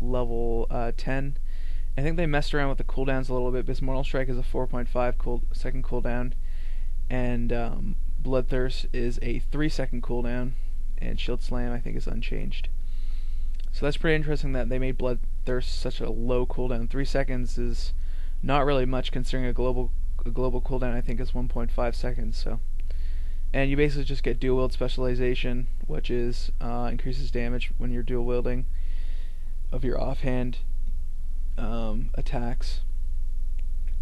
level 10. I think they messed around with the cooldowns a little bit because Mortal Strike is a 4.5 second cooldown, and Bloodthirst is a 3-second cooldown, and Shield Slam I think is unchanged. So that's pretty interesting that they made Bloodthirst such a low cooldown. 3 seconds is not really much considering a global cooldown I think is 1.5 seconds. So, and you basically just get dual wield specialization, which is increases damage when you're dual wielding of your offhand attacks,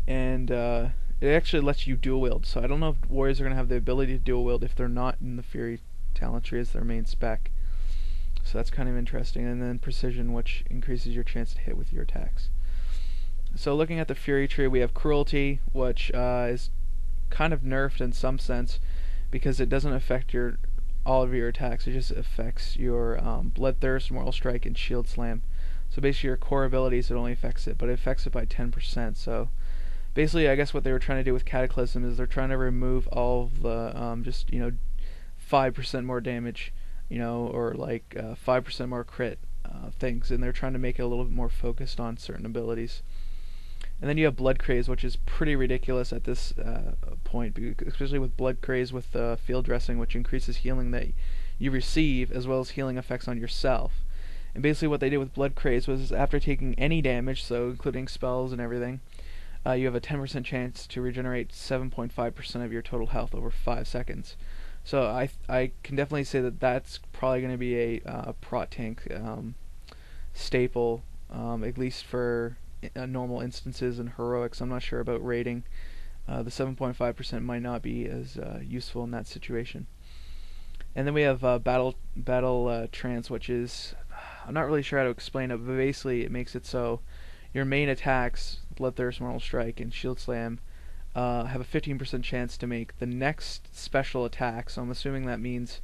and it actually lets you dual wield. So I don't know if warriors are going to have the ability to dual wield if they're not in the Fury talent tree as their main spec. So that's kind of interesting. And then precision, which increases your chance to hit with your attacks. So looking at the Fury tree, we have cruelty, which is kind of nerfed in some sense because it doesn't affect all of your attacks. It just affects your Bloodthirst, Mortal Strike, and Shield Slam. So basically your core abilities, it only affects it, but it affects it by 10%. So basically I guess what they were trying to do with Cataclysm is they're trying to remove all of the just 5% more damage, or like 5% more crit things, and they're trying to make it a little bit more focused on certain abilities. And then you have Blood Craze, which is pretty ridiculous at this point, especially with Blood Craze with field dressing, which increases healing that you receive as well as healing effects on yourself. And basically what they did with Blood Craze was after taking any damage, so including spells and everything, you have a 10% chance to regenerate 7.5% of your total health over 5 seconds. So I can definitely say that that's probably going to be a prot tank staple, at least for normal instances and heroics. I'm not sure about rating. The 7.5% might not be as useful in that situation. And then we have battle trance, which is, I'm not really sure how to explain it, but basically it makes it so your main attacks, Bloodthirst, Mortal Strike, and Shield Slam, have a 15% chance to make the next special attack. So I'm assuming that means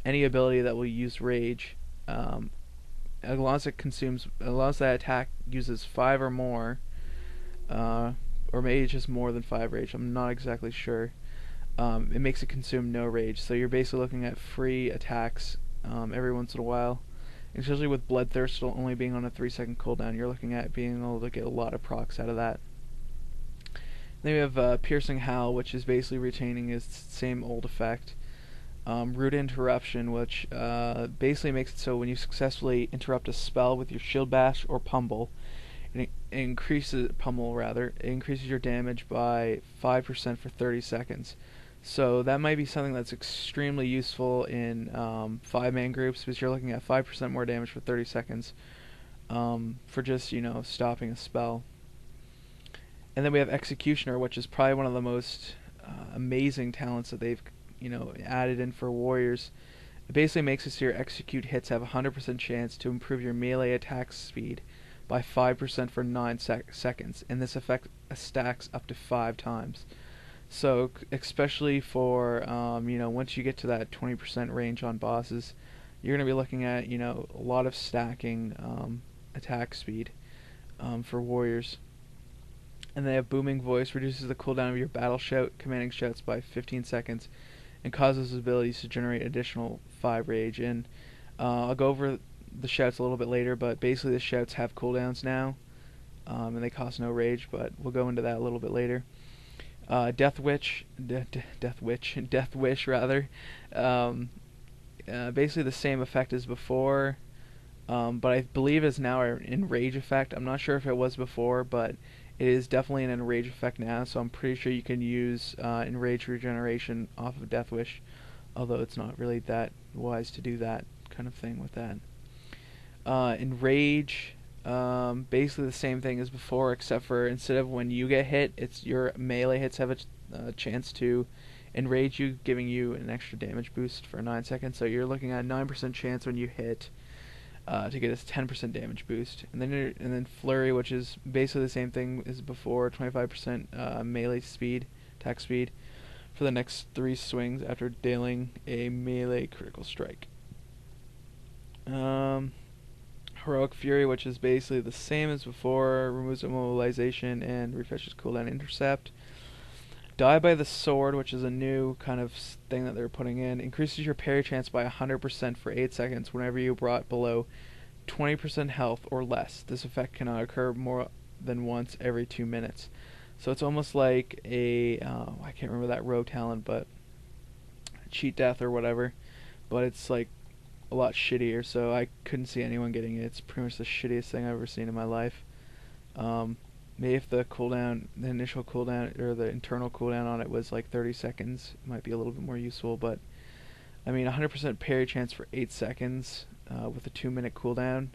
any ability that will use rage, as long as that attack uses 5 or more, or maybe just more than 5 rage. I'm not exactly sure. It makes it consume no rage. So you're basically looking at free attacks every once in a while. Especially with Bloodthirst only being on a 3-second cooldown, you're looking at being able to get a lot of procs out of that. Then we have Piercing Howl, which is basically retaining its same old effect. Root Interruption, which basically makes it so when you successfully interrupt a spell with your Shield Bash or Pummel, it increases your damage by 5% for 30 seconds. So that might be something that's extremely useful in 5-man groups, because you're looking at 5% more damage for 30 seconds for just stopping a spell. And then we have Executioner, which is probably one of the most amazing talents that they've added in for warriors. It basically makes it so your execute hits have a 100% chance to improve your melee attack speed by 5% for 9 seconds, and this effect stacks up to 5 times. So especially for once you get to that 20% range on bosses, you're going to be looking at a lot of stacking attack speed for warriors. And they have Booming Voice, reduces the cooldown of your battle shout, commanding shouts by 15 seconds, and causes abilities to generate additional 5 rage. And I'll go over the shouts a little bit later, but basically the shouts have cooldowns now, and they cost no rage, but we'll go into that a little bit later. Death Wish rather. Basically the same effect as before, but I believe it's now an enrage effect. I'm not sure if it was before, but it is definitely an enrage effect now, so I'm pretty sure you can use enrage regeneration off of Death Wish, although it's not really that wise to do that kind of thing with that. Enrage, basically the same thing as before, except for instead of when you get hit, it's your melee hits have a chance to enrage you, giving you an extra damage boost for 9 seconds. So you're looking at a 9% chance when you hit to get a 10% damage boost. And then Flurry, which is basically the same thing as before, 25% melee speed, attack speed, for the next 3 swings after dealing a melee critical strike. Heroic Fury, which is basically the same as before, removes immobilization and refreshes cooldown intercept. Die by the Sword, which is a new kind of thing that they're putting in, increases your parry chance by 100% for 8 seconds whenever you brought below 20% health or less. This effect cannot occur more than once every 2 minutes. So it's almost like a I can't remember that rogue talent, but cheat death or whatever. But it's like a lot shittier. So I couldn't see anyone getting it. It's pretty much the shittiest thing I've ever seen in my life. Um, Maybe if the cooldown, the initial cooldown or the internal cooldown on it was like 30 seconds, it might be a little bit more useful. But I mean, 100% parry chance for 8 seconds with a 2-minute cooldown.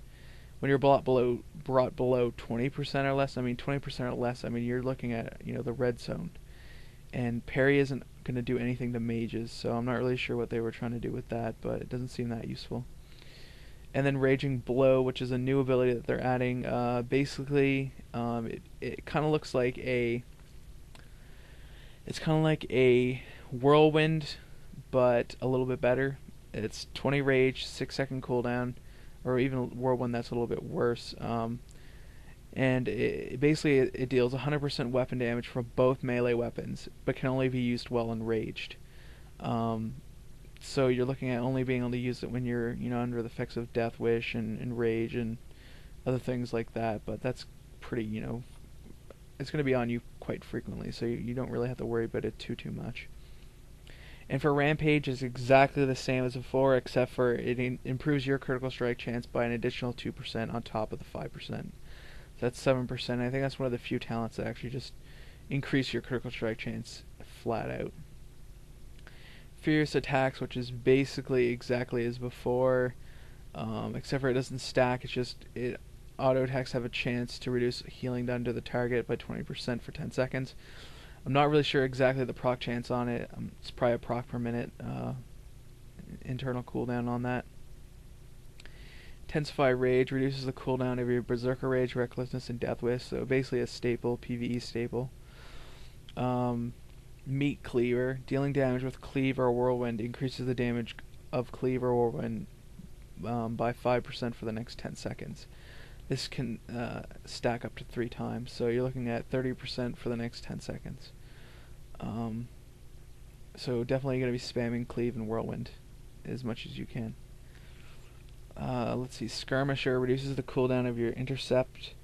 When you're brought below 20% or less, I mean 20% or less, I mean you're looking at the red zone, and parry isn't going to do anything to mages, so I'm not really sure what they were trying to do with that, but it doesn't seem that useful. And then Raging Blow, which is a new ability that they're adding. Basically, it kind of looks like it's kind of like a whirlwind, but a little bit better. It's 20 rage, 6-second cooldown, or even whirlwind that's a little bit worse. And basically it deals 100% weapon damage from both melee weapons, but can only be used while enraged. So you're looking at only being able to use it when you're under the effects of Death Wish and Rage and other things like that. But that's pretty it's going to be on you quite frequently, so you don't really have to worry about it too much. And for Rampage, it's exactly the same as before, except for it improves your critical strike chance by an additional 2% on top of the 5%. So that's 7%. I think that's one of the few talents that actually just increase your critical strike chance flat out. Fierce Attacks, which is basically exactly as before, except for it doesn't stack. It's just auto attacks have a chance to reduce healing done to the target by 20% for 10 seconds. I'm not really sure exactly the proc chance on it. It's probably a proc per minute internal cooldown on that. Intensify Rage reduces the cooldown of your Berserker Rage, Recklessness, and Death Wish, so basically a staple, PvE staple. Meat Cleaver, dealing damage with Cleave or Whirlwind increases the damage of Cleave or Whirlwind by 5% for the next 10 seconds. This can stack up to 3 times, so you're looking at 30% for the next 10 seconds. So definitely going to be spamming Cleave and Whirlwind as much as you can. Let's see, Skirmisher reduces the cooldown of your Intercept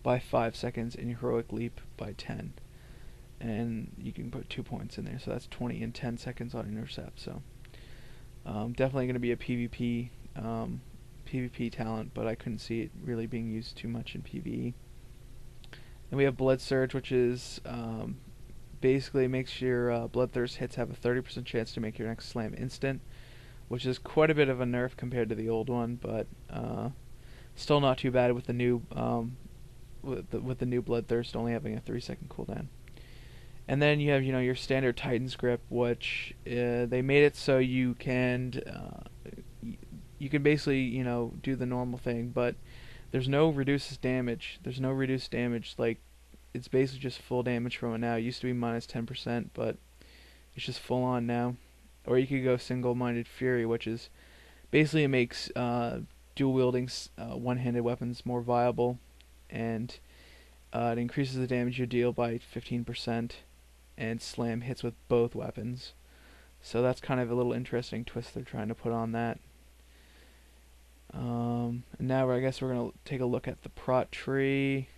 by 5 seconds and your Heroic Leap by 10. And you can put 2 points in there, so that's 20 and 10 seconds on Intercept. So definitely going to be a PvP talent, but I couldn't see it really being used too much in PvE. And we have Blood Surge, which is basically makes your Bloodthirst hits have a 30% chance to make your next slam instant, which is quite a bit of a nerf compared to the old one, but still not too bad with the new with the new Bloodthirst only having a 3-second cooldown. And then you have your standard Titan's Grip, which they made it so you can basically do the normal thing, but there's no reduced damage. There's no reduced damage. Like, it's basically just full damage from it now. It used to be minus 10%, but it's just full on now. Or you could go Single-Minded Fury, which is basically it makes dual wielding one-handed weapons more viable, and it increases the damage you deal by 15%, and slam hits with both weapons. So that's kind of a little interesting twist they're trying to put on that. And now I guess we're going to take a look at the prot tree.